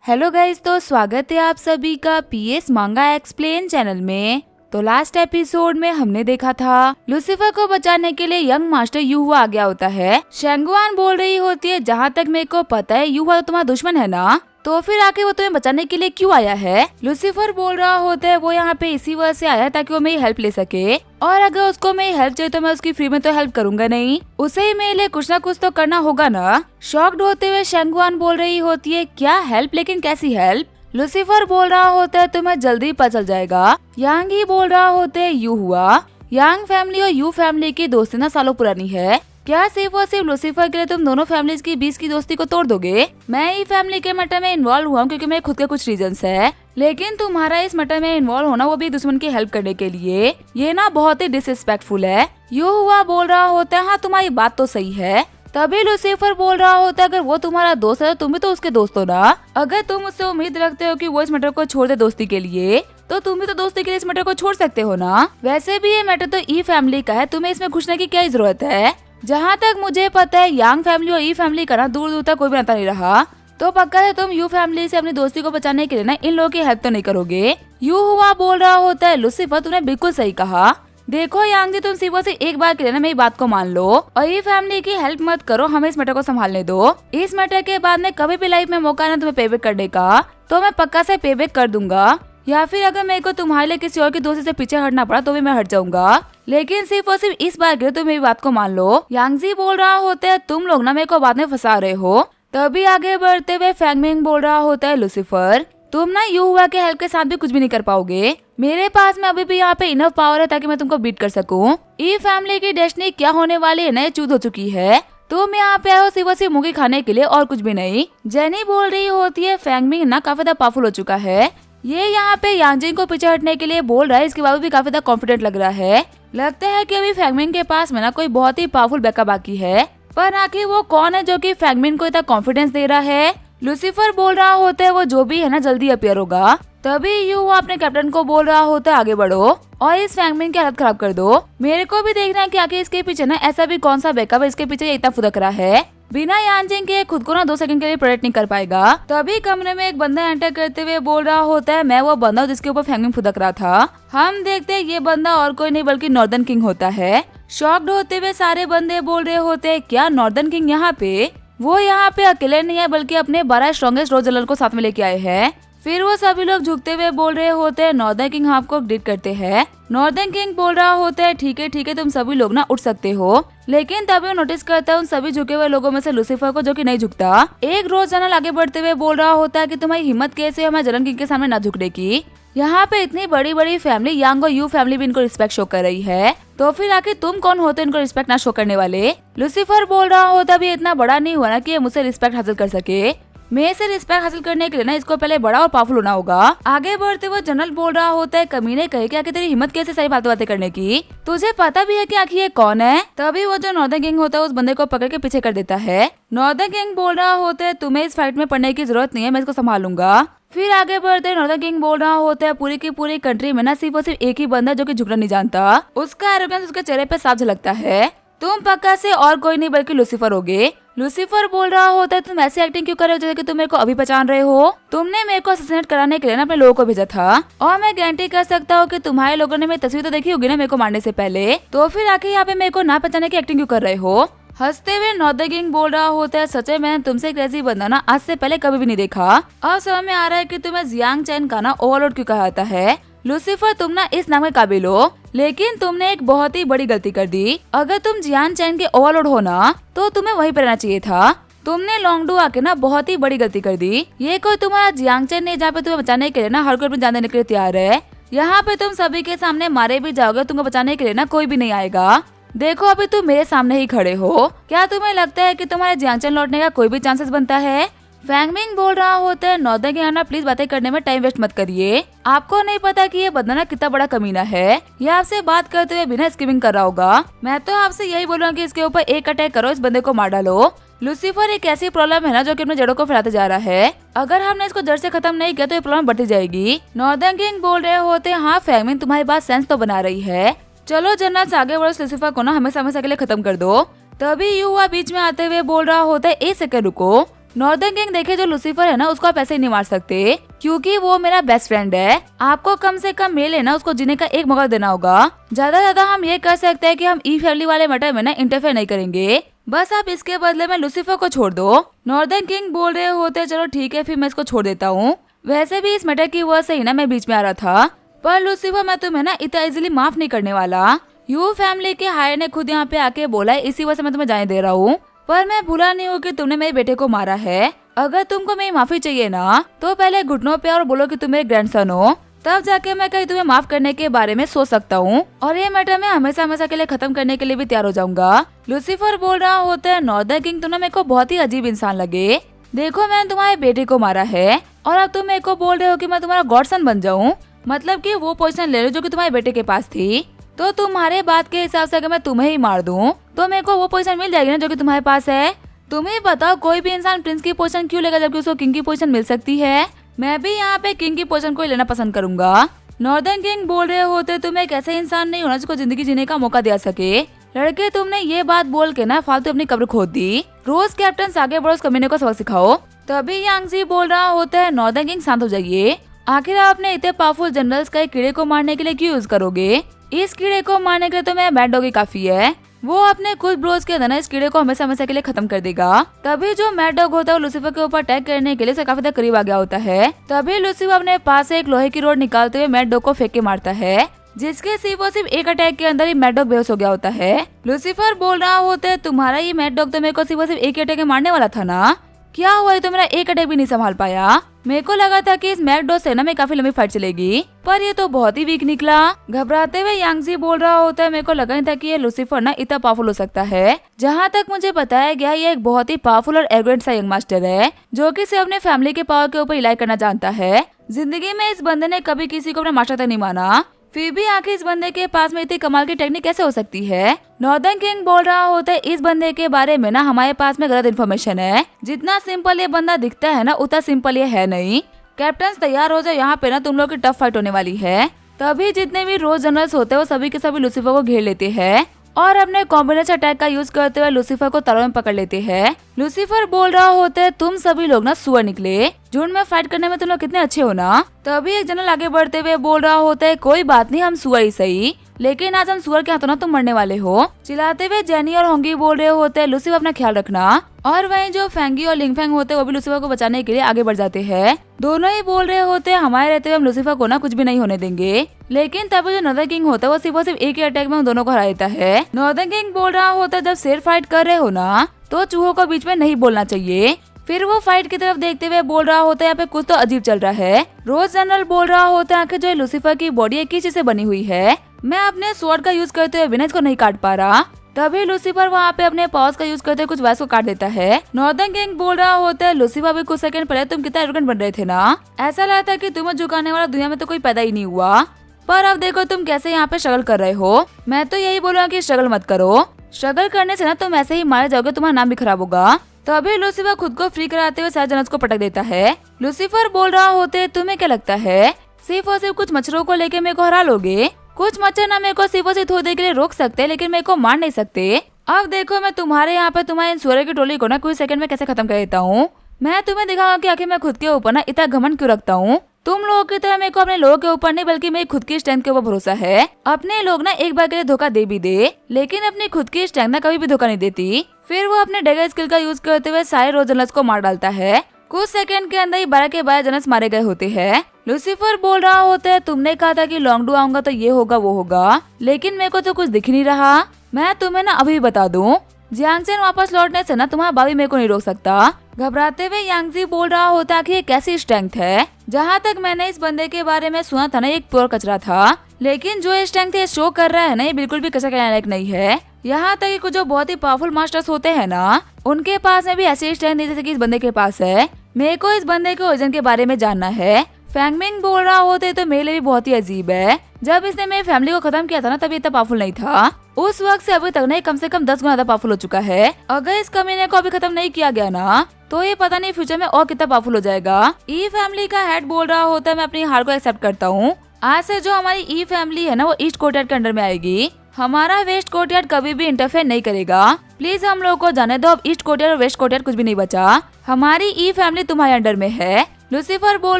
Hello guys, तो स्वागत है आप सभी का पीएस मांगा एक्सप्लेन चैनल में। तो लास्ट एपिसोड में हमने देखा था लूसीफर को बचाने के लिए यंग मास्टर यूहुआ आ गया होता है। शेंगुआन बोल रही होती है, जहाँ तक मेरे को पता है यूहुआ तो तुम्हारा दुश्मन है ना, तो फिर आके वो तुम्हें बचाने के लिए क्यों आया है। लूसीफर बोल रहा होता है वो यहाँ पे इसी वजह से आया है ताकि वो मेरी हेल्प ले सके, और अगर उसको मेरी हेल्प चाहिए तो मैं उसकी फ्री में तो हेल्प करूंगा नहीं, उसे ही मेरे लिए कुछ ना कुछ तो करना होगा ना। शॉक्ड होते हुए शेंगुआन बोल रही होती है क्या हेल्प, लेकिन कैसी हेल्प। लूसीफर बोल रहा होता है तुम्हें जल्दी पता चल जाएगा। यांग ही बोल रहा होता है यूहुआ, यांग फैमिली और यू फैमिली की दोस्ती ना सालों पुरानी है, क्या सिर्फ और सिर्फ लूसीफर के लिए तुम दोनों फैमिलीज की बीच की दोस्ती को तोड़ दोगे। मैं ही फैमिली के मैटर में इन्वॉल्व हुआ क्योंकि मेरे खुद के कुछ रीजंस है, लेकिन तुम्हारा इस मैटर में इन्वॉल्व होना वो भी दुश्मन की हेल्प करने के लिए, ये ना बहुत ही डिसरिस्पेक्टफुल है। यूहुआ बोल रहा होता है हाँ तुम्हारी बात तो सही है। तभी लूसीफर बोल रहा होता है अगर वो तुम्हारा दोस्त है तो तुम भी तो उसके दोस्त हो ना। अगर तुम उससे उम्मीद रखते हो कि वो इस मैटर को छोड़ दे दोस्ती के लिए, तो तुम भी तो दोस्ती के लिए इस मैटर को छोड़ सकते हो ना। वैसे भी ये मैटर तो ई फैमिली का है, तुम्हें इसमें घुसने की क्या जरूरत है। जहाँ तक मुझे पता है यांग फैमिली और ई फैमिली का ना दूर दूर तक कोई भी नाता नहीं रहा, तो पक्का है तुम यू फैमिली से अपनी दोस्ती को बचाने के लिए ना इन लोगों की हेल्प तो नहीं करोगे। यूहुआ बोल रहा होता है लूसीफर तुमने बिल्कुल सही कहा। देखो यांग जी, तुम सिर्फ से एक बार के लिए ना मेरी बात को मान लो और ये फैमिली की हेल्प मत करो, हमें इस मैटर को संभालने दो। इस मैटर के बाद में कभी भी लाइफ में मौका ना तुम्हें पेबैक करने का, तो मैं पक्का से पेबैक कर दूंगा, या फिर अगर मेरे को तुम्हारे लिए किसी और की दोस्ती से पीछे हटना पड़ा तो भी मैं हट जाऊंगा, लेकिन सिर्फ और सिर्फ इस बार के लिए तुम मेरी बात को मान लो। यांग जी बोल रहा होता है तुम लोग ना मेरे को बाद में फंसा रहे हो। तभी आगे बढ़ते हुए फैंगमिंग बोल रहा होता है लूसीफर तुम ना यूहुआ के हेल्प के साथ भी कुछ भी नहीं कर पाओगे, मेरे पास में अभी भी यहाँ पे इनफ पावर है ताकि मैं तुमको बीट कर सकूं। ई फैमिली की डेस्टिनी क्या होने वाली है ना चूज हो चुकी है, तुम यहाँ पे आओ सिर्फ सिर्फ मुंगी खाने के लिए और कुछ भी नहीं। जेनी बोल रही होती है फैंगमिंग ना काफी ज्यादा पावरफुल हो चुका है, ये यहाँ पे यांगजिन को पीछे हटने के लिए बोल रहा है, इसके बावजूद भी काफी ज्यादा कॉन्फिडेंट लग रहा है। लगता है कि अभी फैंगमिंग के पास में ना कोई बहुत ही पावरफुल बैकअप बाकी है, पर आखिर वो कौन है जो कि फैंगमिंग को इतना कॉन्फिडेंस दे रहा है। लूसीफर बोल रहा होता है वो जो भी है ना जल्दी अपीयर होगा। तभी यूहुआ अपने कैप्टन को बोल रहा होता है आगे बढ़ो और इस फैंगमिंग की हालत खराब कर दो। मेरे को भी देखना है कि आखिर इसके पीछे ना ऐसा भी कौन सा बैकअप है, इसके पीछे ये इतना फुदक रहा है, बिना यांजिंग के खुद को ना 2 सेकंड के लिए प्रोटेक्ट नहीं कर पाएगा। तभी कमरे में एक बंदा एंटर करते हुए बोल रहा होता है मैं वो बंदा जिसके ऊपर फैंगमिंग फुदक रहा था। हम देखते हैं ये बंदा और कोई नहीं बल्कि नॉर्दर्न किंग होता है। शॉक्ड होते हुए सारे बंदे बोल रहे होते हैं क्या नॉर्दर्न किंग यहाँ पे। वो यहाँ पे अकेले नहीं है बल्कि अपने 12 स्ट्रॉन्गेस्ट रोज जनरल को साथ में लेके आए हैं। फिर वो सभी लोग झुकते हुए बोल रहे होते हैं नॉर्दर्न किंग आपको ग्रीट करते हैं। नॉर्दर्न किंग बोल रहा होता है ठीक है तुम सभी लोग ना उठ सकते हो, लेकिन तभी वो नोटिस करता है उन सभी झुके हुए लोगों में से लूसीफर को, जो कि नहीं झुकता। एक रोज जनरल आगे बढ़ते हुए बोल रहा होता है कि तुम्हारी हिम्मत कैसे है हमारे जनरल किंग के सामने ना झुकने की। यहाँ पे इतनी बड़ी बड़ी फैमिली यांग और यू फैमिली भी इनको रिस्पेक्ट शो कर रही है, तो फिर आखिर तुम कौन होते इनको रिस्पेक्ट ना शो करने वाले। लूसीफर बोल रहा होता भी इतना बड़ा नहीं हुआ ना कि ये मुझसे रिस्पेक्ट हासिल कर सके, मेरे से रिस्पेक्ट हासिल करने के लिए ना इसको पहले बड़ा और पावरफुल होना होगा। आगे बढ़ते हुए जनरल बोल रहा होता है कमीने कहे कि आखिर तेरी हिम्मत कैसे सारी बातें करने की, तुझे पता भी है कि आखिर ये कौन है। तभी वो जो नॉर्दर्न किंग होता है उस बंदे को पकड़ के पीछे कर देता है। नॉर्दर्न किंग बोल रहा होता है तुम्हें इस फाइट में पड़ने की जरूरत नहीं है, मैं इसको संभालूंगा। फिर आगे बढ़ते नॉर्दर्न किंग बोल रहा होता है पूरी की पूरी कंट्री में ना सिर्फ और सिर्फ एक ही बंदा जो कि झुकना नहीं जानता, उसका एरोगेंस उसके चेहरे पे साफ झलकता है। तुम पक्का से और कोई नहीं बल्कि लूसीफर होगे। लूसीफर बोल रहा होता है तुम ऐसी एक्टिंग क्यों कर रहे हो जैसे कि तुम मेरे को अभी पहचान रहे हो। तुमने मेरे को असैसिनेट कराने के लिए ना अपने लोगों को भेजा था, और मैं गारंटी कर सकता हूँ कि तुम्हारे लोगों ने मेरी तस्वीर तो देखी होगी ना मेरे को मारने से पहले, तो फिर आखिर यहाँ पे मेरे को ना पहचाने की एक्टिंग क्यों कर रहे हो। हंसते हुए नॉर्दर्न किंग बोल रहा होता है सच है मैंने तुमसे एक ऐसी बंदा ना आज से पहले कभी भी नहीं देखा। अब समझ में आ रहा है कि तुम्हें जियांग चैन का ना ओवरलोड क्यों कहा जाता है। लूसीफर तुम ना इस नाम के काबिल हो, लेकिन तुमने एक बहुत ही बड़ी गलती कर दी। अगर तुम जियांग चैन के ओवरलोड हो ना तो तुम्हें वही पर रहना चाहिए था। तुमने लॉन्गडू आके ना बहुत ही बड़ी गलती कर दी। ये कोई तुम्हारा जियांग चैन नहीं जहाँ पे तुम्हें बचाने के लिए ना हर कोई अपनी जान देने के लिए तैयार है। यहाँ पे तुम सभी के सामने मारे भी जाओगे, तुमको बचाने के लिए ना कोई भी नहीं आएगा। देखो अभी तुम मेरे सामने ही खड़े हो, क्या तुम्हें लगता है कि तुम्हारे जियांग चैन लौटने का कोई भी चांसेस बनता है। फैंगमिंग बोल रहा होता है नॉर्दर्न किंग ना प्लीज बातें करने में टाइम वेस्ट मत करिए, आपको नहीं पता कि ये बंदा ना कितना बड़ा कमीना है, ये आपसे बात करते हुए बिना स्किमिंग कर रहा होगा। मैं तो आपसे यही बोलूँगा कि इसके ऊपर एक अटैक करो, इस बंदे को मार डालो। लूसीफर एक ऐसी प्रॉब्लम है ना जो कि अपने जड़ों को फैलाते जा रहा है, अगर हमने इसको जड़ से खत्म नहीं किया तो ये प्रॉब्लम बढ़ती जाएगी। नॉर्दर्न किंग बोल रहे होते हैं हाँ फैंगमिंग तुम्हारी बात सेंस तो बना रही है, चलो जनरल आगे बढ़ो, लूसीफर को ना हमेशा हमेशा के लिए खत्म कर दो। तभी यूहुआ बीच में आते हुए बोल रहा होता है एक सेकंड रुको, नॉर्दर्न किंग देखे जो लूसीफर है ना उसको आप ऐसे नहीं मार सकते क्योंकि वो मेरा बेस्ट फ्रेंड है। आपको कम से कम मेल है ना उसको जीने का एक मौका देना होगा। ज्यादा हम ये कर सकते हैं कि हम ई फैमिली वाले मैटर में ना इंटरफेयर नहीं करेंगे, बस आप इसके बदले में लूसीफर को छोड़ दो। नॉर्दर्न किंग बोल रहे होते चलो ठीक है फिर मैं इसको छोड़ देता हूँ। वैसे भी इस मैटर की वजह से ही ना मैं बीच में आ रहा था, पर लूसीफर मैं तुम्हें ना इतना इजीली माफ नहीं करने वाला। यू फैमिली के हायर ने खुद यहाँ पे आके बोला है, इसी वजह से मैं तुम्हें जाने दे रहा हूँ। पर मैं भूला नहीं हूँ कि तुमने मेरे बेटे को मारा है। अगर तुमको मेरी माफी चाहिए ना तो पहले घुटनों पे और बोलो कि तुम मेरे ग्रैंडसन हो, तब जाके मैं कहीं तुम्हें माफ करने के बारे में सोच सकता हूँ और ये मैटर मैं हमेशा के लिए खत्म करने के लिए भी तैयार हो जाऊंगा। लूसीफर बोल रहा होता है नॉर्दर्न किंग तुम ना मेरे को बहुत ही अजीब इंसान लगे। देखो मैंने तुम्हारे बेटे को मारा है और अब तुम मेरे को बोल रहे हो कि मैं तुम्हारा गॉडसन बन जाऊँ, मतलब कि वो पोजीशन ले लो जो कि तुम्हारे बेटे के पास थी। तो तुम्हारे बात के हिसाब से अगर मैं तुम्हें ही मार दूं तो मेरे को वो पोजीशन मिल जाएगी ना जो कि तुम्हारे पास है। तुम्हें बताओ कोई भी इंसान प्रिंस की पोजीशन क्यों लेगा जबकि उसको किंग की पोजीशन मिल सकती है। मैं भी यहाँ पे किंग की पोजीशन को ही लेना पसंद करूंगा। नॉर्दर्न किंग बोल रहे होते तुम एक ऐसे इंसान नहीं होना जिसको जिंदगी जीने का मौका दिया सके। लड़के तुमने ये बात बोल के ना फालतू अपनी कब्र खोद दी। रोज कैप्टन आगे बढ़ो, उस कमीने को सबक सिखाओ। तभी यांगजी बोल रहा होता है नॉर्दर्न किंग शांत हो जाइए। आखिर आपने इतने पावरफुल जनरल्स का एक कीड़े को मारने के लिए क्यों यूज करोगे? इस कीड़े को मारने के लिए तो मेरा बैड डॉग ही काफी है। वो अपने कुछ ब्रोज के अंदर इस कीड़े को हमेशा के लिए खत्म कर देगा। तभी जो मैड डॉग होता है वो लूसीफर के ऊपर अटैक करने के लिए काफी देर करीब आ गया होता है। तभी लूसीफर अपने पास से एक लोहे की रोड निकालते हुए मैड डॉग को फेंक के मारता है, जिसके सिर्फ एक अटैक के अंदर ही मैड डॉग बेहोश हो गया होता है। लूसीफर बोल रहा होता है तुम्हारा ये मैड डॉग तो मेरे को सिर्फ एक अटैक में मारने वाला था ना, क्या हुआ तो मेरा एक अटैक भी नहीं संभाल पाया। मेरे को लगा था कि इस मैकडॉग से ना मैं काफी लंबी फाइट चलेगी, पर ये तो बहुत ही वीक निकला। घबराते हुए यांगजी बोल रहा होता है मेरे को लगा नहीं था कि ये लूसीफर ना इतना पावरफुल हो सकता है। जहाँ तक मुझे बताया गया ये एक बहुत ही पावरफुल और एरोगेंट सा यंग मास्टर है जो कि सिर्फ अपने फैमिली के पावर के ऊपर इलाज करना जानता है। जिंदगी में इस बंदे ने कभी किसी को अपना मास्टर तक नहीं माना, फिर भी आखिर इस बंदे के पास में इतनी कमाल की टेक्निक कैसे हो सकती है। नॉर्दर्न किंग बोल रहा होता है इस बंदे के बारे में ना हमारे पास में गलत इन्फॉर्मेशन है। जितना सिंपल ये बंदा दिखता है ना उतना सिंपल ये है नहीं। कैप्टन तैयार हो जाओ, यहाँ पे ना तुम लोग की टफ फाइट होने वाली है। तभी जितने भी रोज जनरल्स होते हैं वो सभी के सभी लूसीफर को घेर लेते हैं और अपने कॉम्बिनेशन अटैक का यूज करते हुए लूसीफर को तलवार में पकड़ लेते हैं। लूसीफर बोल रहा होता है तुम सभी लोग ना सुअर निकले, झुंड में फाइट करने में तुम लोग कितने अच्छे हो ना। तभी एक जनरल आगे बढ़ते हुए बोल रहा होता है कोई बात नहीं हम सुअर ही सही, लेकिन आज हम सुअर के हाथों ना तुम मरने वाले हो। चिल्लाते हुए जेनी और होंगी बोल रहे होते हैं लूसीफर अपना ख्याल रखना। और वहीं जो फेंगी और लिंगफेंग होते हैं वो भी लूसीफर को बचाने के लिए आगे बढ़ जाते हैं। दोनों ही बोल रहे होते हैं हमारे रहते हुए हम लूसीफर को ना कुछ भी नहीं होने देंगे। लेकिन तभी जो नॉर्दर्न किंग होता है वो सिर्फ एक ही अटैक में उन दोनों को हरा देता है। नॉर्दर्न किंग बोल रहा होता है जब शेर फाइट कर रहे हो ना तो चूहों को बीच में नहीं बोलना चाहिए। फिर वो फाइट की तरफ देखते हुए बोल रहा होता है यहाँ पे कुछ तो अजीब चल रहा है। रोज जनरल बोल रहा होता है आखिर जो लूसीफर की बॉडी एक ही चीज से बनी हुई है, मैं अपने स्वॉर्ड का यूज करते हुए बिना इसको नहीं काट पा रहा। तभी लूसीफर वहाँ पे अपने पावर्स का यूज करते हुए कुछ वैस को काट देता है। नॉर्दर्न किंग बोल रहा होता है लूसीफर भी कुछ सेकंड पहले तुम कितना एरोगेंट बन रहे थे ना, ऐसा लगता है कि तुम्हें झुकाने वाला दुनिया में तो कोई पैदा ही नहीं हुआ, पर अब देखो तुम कैसे यहाँ पे स्ट्रगल कर रहे हो। मैं तो यही बोलूँगा कि स्ट्रगल मत करो, स्ट्रगल करने से ना तुम ऐसे ही मारे जाओगे, तुम्हारा नाम भी खराब होगा। तभी लूसीफर खुद को फ्री कराते हुए सारे जनरल्स को पटक देता है। लूसीफर बोल रहा होते तुम्हें क्या लगता है सिर्फ और सिर्फ कुछ मच्छरों को लेके मेरे को हरा लोगे? कुछ मच्छर ना मेरे को सिर्फ और सिर्फ थोड़ी देर के लिए रोक सकते लेकिन मेरे को मार नहीं सकते। अब देखो मैं तुम्हारे यहाँ पे तुम्हारे सूर्य की टोली को ना कुछ सेकंड में कैसे खत्म कर देता हूँ। मैं तुम्हें दिखाऊंगा कि आखिर मैं खुद के ऊपर ना इतना घमंड क्यों रखता हूँ। तुम लोगों की तरह मेरे को अपने लोगों के ऊपर नहीं बल्कि मेरी खुद की स्ट्रेंथ के ऊपर भरोसा है। अपने लोग ना एक बार के लिए धोखा दे भी दे लेकिन अपनी खुद की स्ट्रेंथ ना कभी भी धोखा नहीं देती। फिर वो अपने डैगर स्किल का यूज करते हुए सारे रोज जनरल्स को मार डालता है। कुछ सेकंड के अंदर ही 12 के 12 जनरल्स मारे गए होते हैं। लूसीफर बोल रहा होता है तुमने कहा था कि लॉन्ग डू आऊंगा तो ये होगा वो होगा, लेकिन मेरे को तो कुछ दिख नहीं रहा। मैं तुम्हें ना अभी बता दूं, जियांगजेन वापस लौटने से ना तुम्हारा भाभी मेरे को नहीं रोक सकता। घबराते हुए यांगजी बोल रहा होता कि ये कैसी स्ट्रेंथ है। जहाँ तक मैंने इस बंदे के बारे में सुना था ना एक प्योर कचरा था, लेकिन जो ये स्ट्रेंथ ये शो कर रहा है ना ये बिल्कुल भी कचरा कहने लायक नहीं है। यहाँ तक कि कुछ जो बहुत ही पावरफुल मास्टर्स होते हैं ना उनके पास में भी ऐसी स्ट्रेंथ नहीं जैसे कि इस बंदे के पास है। मेरे को इस बंदे के ओरिजिन के बारे में जानना है। फैंगमिंग बोल रहा होते तो मेरे लिए भी बहुत ही अजीब है। जब इसने मेरी फैमिली को खत्म किया था ना तभी इतना पावरफुल नहीं था, उस वक्त से अभी तक नहीं कम से कम 10 गुना ज्यादा पावरफुल हो चुका है। अगर इस कमीने को अभी खत्म नहीं किया गया ना तो ये पता नहीं फ्यूचर में और कितना पावरफुल हो जाएगा। ई फैमिली का हेड बोल रहा होता है मैं अपनी हार को एक्सेप्ट करता हूँ। आज से जो हमारी ई फैमिली है ना वो ईस्ट कोर्टयार्ड के अंडर में आएगी। हमारा वेस्ट कोर्टयार्ड कभी भी इंटरफेयर नहीं करेगा। प्लीज हम लोग को जाने दो, अब ईस्ट कोर्टयार्ड और वेस्ट कोर्टयार्ड कुछ भी नहीं बचा। हमारी ई फैमिली तुम्हारे अंडर में है। लूसीफर बोल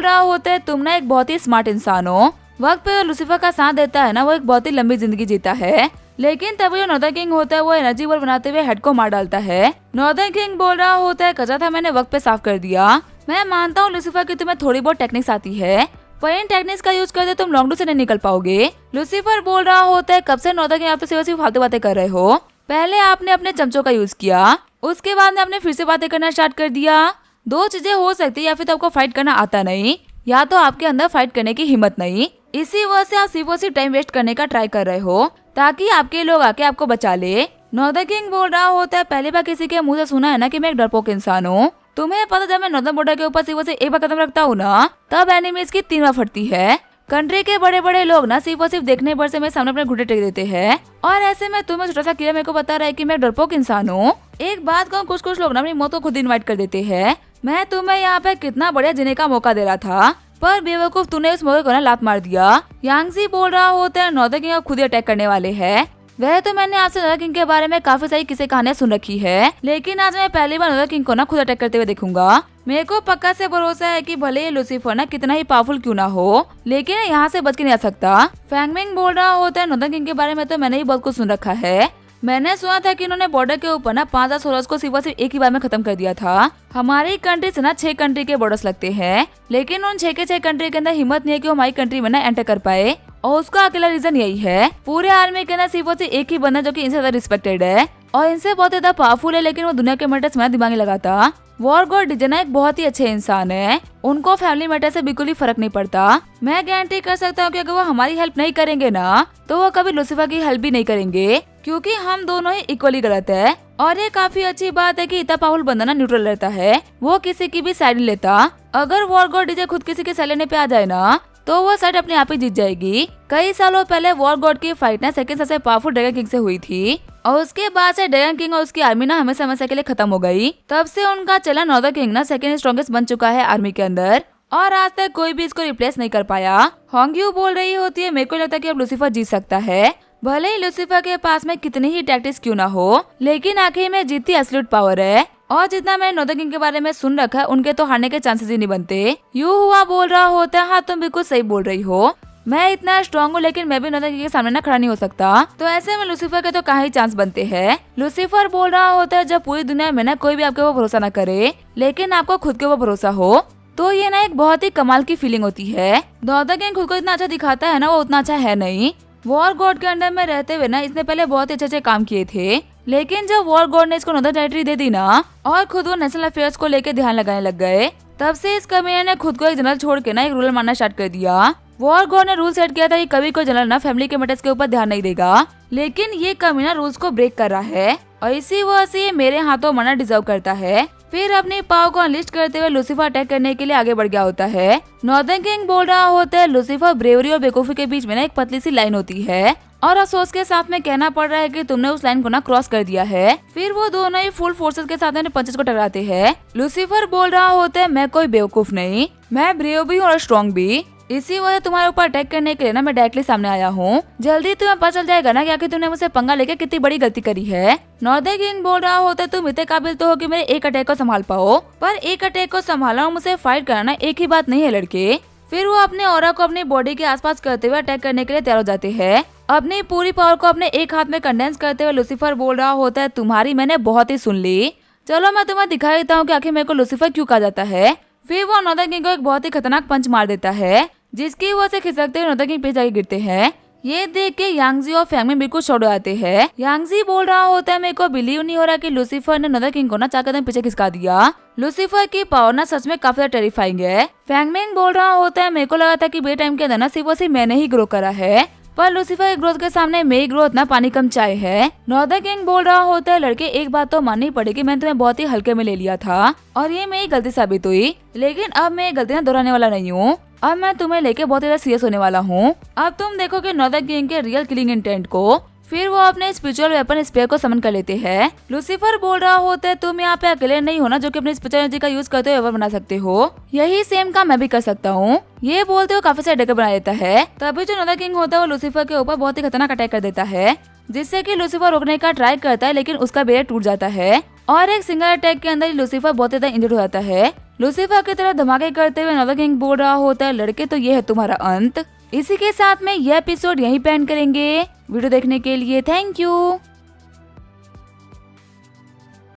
रहा होता है तुम ना एक बहुत ही स्मार्ट इंसान हो। वक्त पे लूसीफर का साथ देता है ना, वो एक बहुत ही लंबी जिंदगी जीता है। लेकिन तभी जो नॉर्दर्न किंग होता है वो एनर्जी बॉल बनाते हुए हेड को मार डालता है। नॉर्दर्न किंग बोल रहा होता है कचा था मैंने वक्त पे साफ कर दिया। मैं मानता हूँ लूसीफर की तुम्हें थोड़ी बहुत टेक्निक्स आती है, पर इन टेक्निक्स का यूज करते तुम लॉन्ग रूट से नहीं निकल पाओगे। लूसीफर बोल रहा होता है कब से नॉर्दर्न किंग आप तो सिर्फ फालतू बातें कर रहे हो। पहले आपने अपने चमचों का यूज किया, उसके बाद में आपने फिर से बातें करना स्टार्ट कर दिया। दो चीजें हो सकती है, या फिर तो आपको फाइट करना आता नहीं, या तो आपके अंदर फाइट करने की हिम्मत नहीं। इसी वजह से आप सिर्फ और सिर्फ टाइम वेस्ट करने का ट्राई कर रहे हो ताकि आपके लोग आके आपको बचा ले। नॉर्दर्न किंग बोल रहा होता है पहली बार किसी के मुंह से सुना है ना कि मैं एक डरपोक इंसान हूँ। तुम्हें पता जब मैं नॉर्दर्न बॉर्डर के ऊपर सिर्फ और सिर्फ एक बार कदम रखता हूँ ना, तब एनिमीज की 3 बार फटती है। कंट्री के बड़े बड़े लोग ना सिर्फ और सिर्फ देखने भर से मेरे सामने अपने घुटने टेक देते हैं, और ऐसे में तुम्हें छोटा सा कीड़ा मेरे को बता रहा है कि मैं डरपोक इंसान हूँ। एक बात कहूँ, कुछ लोग ना अपनी मौत को खुद इनवाइट कर देते हैं। मैं तुम्हें यहाँ पे कितना बढ़िया जीने का मौका दे रहा था, पर बेवकूफ तूने उस मौके को ना लात मार दिया। यांगजी बोल रहा होता है नॉर्दर्न किंग खुद ही अटैक करने वाले हैं। वह तो मैंने आपसे नॉर्दर्न किंग के बारे में काफी सारी किस्से कहानियां सुन रखी है, लेकिन आज मैं पहली बार नॉर्दर्न किंग को ना खुद अटैक करते हुए देखूंगा। मेरे को पक्का से भरोसा है कि भले ये लूसीफर ना कितना ही पावरफुल क्यों ना हो, लेकिन यहाँ से बच के नहीं आ सकता। फैंगमिंग बोल रहा होता है नॉर्दर्न किंग के बारे में तो मैंने ही बहुत कुछ सुन रखा है। मैंने सुना था कि इन्होंने बॉर्डर के ऊपर ना 5000 सोल्जर्स को सिर्फ और सिर्फ एक ही बार में खत्म कर दिया था। हमारी कंट्री से ना 6 कंट्री के बॉर्डर्स लगते हैं, लेकिन उन 6 के 6 कंट्री के अंदर हिम्मत नहीं है कि वो हमारी कंट्री में ना एंटर कर पाए। और उसका अकेला रीजन यही है, पूरे आर्मी के अंदर सिर्फ और सिर्फ एक ही बंदा जो कि इनसे ज्यादा रिस्पेक्टेड है और इनसे बहुत ज्यादा पावरफुल है, लेकिन वो दुनिया के मैटर्स में दिमाग नहीं लगाता। वॉर गॉड डिजना एक बहुत ही अच्छे इंसान है, उनको फैमिली मैटर से बिल्कुल ही फर्क नहीं पड़ता। मैं गारंटी कर सकता हूँ कि अगर वो हमारी हेल्प नहीं करेंगे ना, तो वो कभी लूसीफर की हेल्प भी नहीं करेंगे, क्योंकि हम दोनों ही इक्वली गलत है। और ये काफी अच्छी बात है कि इतना पावरफुल बंदा ना न्यूट्रल रहता है, वो किसी की भी साइड नहीं लेता। अगर वॉर गॉड डीजे खुद किसी के साइड लेने पे आ जाए ना, तो वो साइड अपने आप ही जीत जाएगी। कई सालों पहले वॉर गॉड की फाइट ना सेकंड सबसे पावरफुल ड्रैगन किंग से हुई थी, और उसके बाद से ड्रैगन किंग और उसकी आर्मी ना हमेशा हमेशा के लिए खत्म हो गई। तब से उनका चलन नॉर्दर्न किंग ना सेकंड स्ट्रॉन्गेस्ट बन चुका है आर्मी के अंदर, और आज तक कोई भी इसको रिप्लेस नहीं कर पाया। होंग्यू बोल रही होती है मेरे को लगता है कि अब लूसीफर जीत सकता है, भले ही लूसीफर के पास में कितनी ही टैक्टिक्स क्यों ना हो, लेकिन आखिर में जीतती एब्सोल्यूट पावर है। और जितना मैंने नॉर्दर्न किंग के बारे में सुन रखा है, उनके तो हारने के चांसेस ही नहीं बनते। यू हुआ बोल रहा होता है हाँ तुम बिल्कुल सही बोल रही हो, मैं इतना स्ट्रॉन्ग हूँ, लेकिन मैं भी नॉर्दर्न किंग के सामने ना खड़ा नहीं हो सकता, तो ऐसे में लूसीफर के तो कहाँ ही चांस बनते हैं। लूसीफर बोल रहा होता है जब पूरी दुनिया में ना कोई भी आपके ऊपर भरोसा न करे, लेकिन आपको खुद के ऊपर भरोसा हो, तो ये ना एक बहुत ही कमाल की फीलिंग होती है। नॉर्दर्न किंग खुद को इतना अच्छा दिखाता है ना, वो उतना अच्छा है नहीं। वॉर गॉड के अंडर में रहते हुए ना इसने पहले बहुत अच्छे अच्छे काम किए थे, लेकिन जब वॉर गॉड ने इसको नॉर्दर्न टेरिटरी दे दी ना, और खुद वो नेशनल अफेयर्स को लेकर ध्यान लगाने लग गए, तब से इस कमीने ने खुद को एक जनरल छोड़ के ना एक रूलर मानना स्टार्ट कर दिया। वॉर गॉड ने रूल सेट किया था कि कभी कोई जनरल ना फैमिली के मैटर्स के ऊपर ध्यान नहीं देगा, लेकिन ये कमीना रूल्स को ब्रेक कर रहा है, और इसी वजह से ये मेरे हाथों मरना डिजर्व करता है। फिर अपनी पावर को अनलिस्ट करते हुए लूसीफर अटैक करने के लिए आगे बढ़ गया होता है। नॉर्दर्न किंग बोल रहा होता है लूसीफर ब्रेवरी और बेवकूफी के बीच में ना एक पतली सी लाइन होती है, और अफसोस के साथ में कहना पड़ रहा है कि तुमने उस लाइन को ना क्रॉस कर दिया है। फिर वो दोनों ही फुल फोर्सेस के साथ में पंचेस को टकराते हैं। लूसीफर बोल रहा होता है मैं कोई बेवकूफ नहीं, मैं ब्रेव भी हूँ और स्ट्रॉन्ग भी, इसी वजह तुम्हारे ऊपर अटैक करने के लिए ना मैं डायरेक्टली सामने आया हूँ। जल्दी तुम्हें पता चल जाएगा ना कि आखिर तुमने मुझसे पंगा लेकर कितनी बड़ी गलती करी है। नॉर्दर्न किंग बोल रहा होता है तुम इतने काबिल तो हो कि मेरे एक अटैक को संभाल पाओ, पर एक अटैक को संभालना और मुझसे फाइट कराना एक ही बात नहीं है लड़के। फिर वो अपने ऑरा को अपनी बॉडी के आसपास करते हुए अटैक करने के लिए तैयार हो जाते हैं। अपनी पूरी पावर को अपने एक हाथ में कंडेंस करते हुए लूसीफर बोल रहा होता है तुम्हारी मैंने बहुत ही सुन ली, चलो मैं तुम्हें दिखा देता हूँ कि आखिर मेरे को लूसीफर क्यों कहा जाता है। फिर वो नॉर्दर्न किंग को एक बहुत ही खतरनाक पंच मार देता है, जिसकी वजह से खिसकते हुए नॉर्दर्न किंग पे जाके गिरते हैं। ये देख के यांगजी और फैंगमिंग बिल्कुल शॉक हो जाते हैं। यांगजी बोल रहा होता है मेरे को बिलीव नहीं हो रहा कि लूसीफर ने नॉर्दर्न किंग को ना 4 कदम पीछे खिसका दिया। लूसीफर की पावर ना सच में काफी टेरिफाइंग है। फैंगमिंग बोल रहा होता है मेरे को लगा था कि बे टाइम के अंदर ना सिर्फ और सिर्फ मैंने ही ग्रो करा है, पर लूसीफर की ग्रोथ के सामने मेरी ग्रोथ ना पानी कम चाय है। नॉर्दर्न किंग बोल रहा होता है लड़के एक बात तो माननी पड़ेगी, मैंने तुम्हें बहुत ही हल्के में ले लिया था और ये मेरी गलती साबित हुई, लेकिन अब मैं गलती ना दोहराने वाला नहीं हूँ। अब मैं तुम्हें लेके बहुत ज्यादा सीरियस होने वाला हूँ। अब तुम देखोगे नॉर्दर्न किंग के रियल किलिंग इंटेंट को। फिर वो अपने स्पिरिचुअल वेपन स्पेयर को समन कर लेते हैं। लूसीफर बोल रहा होता है तुम यहाँ पे अकेले नहीं हो ना जो कि अपनी स्पिरिचुअल एनर्जी का यूज करते हुए वेपन बना सकते हो, यही सेम काम मैं भी कर सकता हूँ। ये बोलते हुए काफी सारे डगर बना देता है। तभी जो नॉर्दर्न किंग होता है वो लूसीफर के ऊपर बहुत ही खतरनाक अटैक कर देता है। जिससे कि लूसीफर रोकने का ट्राई करता है, लेकिन उसका बैरियर टूट जाता है और एक सिंगल अटैक के अंदर ही लूसीफर बहुत ज्यादा इंजर्ड हो जाता है। लूसीफर की तरह धमाके करते हुए नोवा किंग बोल रहा होता है, लड़के तो ये है तुम्हारा अंत। इसी के साथ में यह एपिसोड यहीं पे एंड करेंगे। वीडियो देखने के लिए थैंक यू।